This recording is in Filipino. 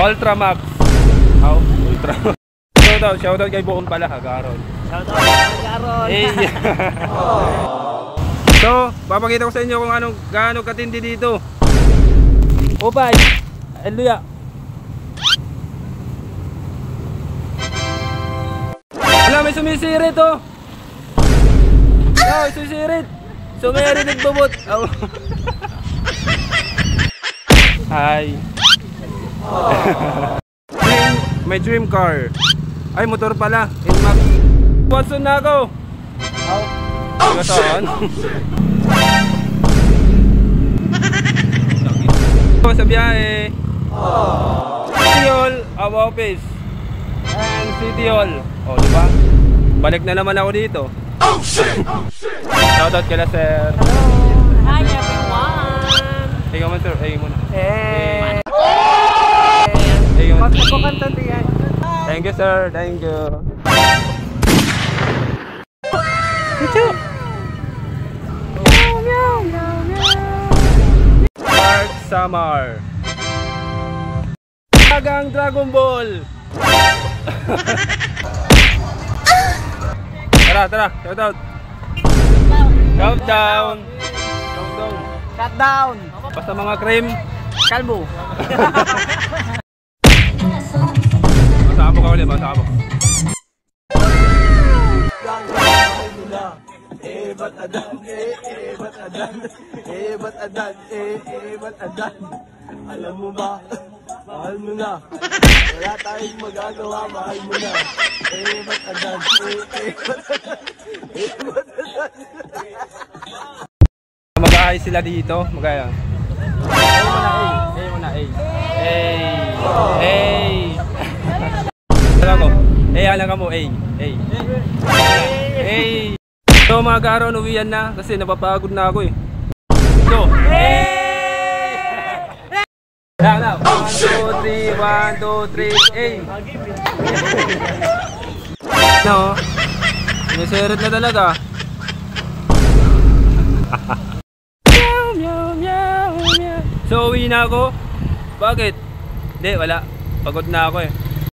Ultramax. Oh, Ultra. Shoutout kay Buon pala, Garon. Shoutout kay Garon. So, papakita ko sa inyo kung gaano katindi dito. Upay. Hallelujah. Wala, may sumisirit oh. Oh, sumisirit. Sumeri nagbubot. Oh. Hi. May dream car. Ay, motor pala. Inmax. Watson na ako. Oh. Saan? Sa biyahe. City Hall, our office. And City Hall. Oh, di ba? Balik na naman ako dito. Shoutout kila sir. Hello. Hi everyone. Ikaw man sir, ay muna. Hey. Ikaw man sir. Pagkakanta diyan. Thank you sir, thank you. Chuchu. Dark Summer. Tagang Dragon Ball. Tara, shoutout. Countdown. Shutdown. Basta mga cream. Kalbo. Masabog ka ulit, masabog. Ba't adan, ba't adan, ba't adan, ba't adan. Alam mo ba, mahal mo na. Wala tayong magagawa, mahal mo na. Ba't adan, ba't adan, ba't adan. Mag-aayos sila dito, magaya. A muna, A. Alam ko, alam ka mo, A. So mga Garon, uwian na kasi napapagod na ako eh. So, na, 1, 2, 3, 1, 2, 3, no, siniseret na talaga. So uwi na ako. Bakit? Hindi, wala. Pagod na ako eh.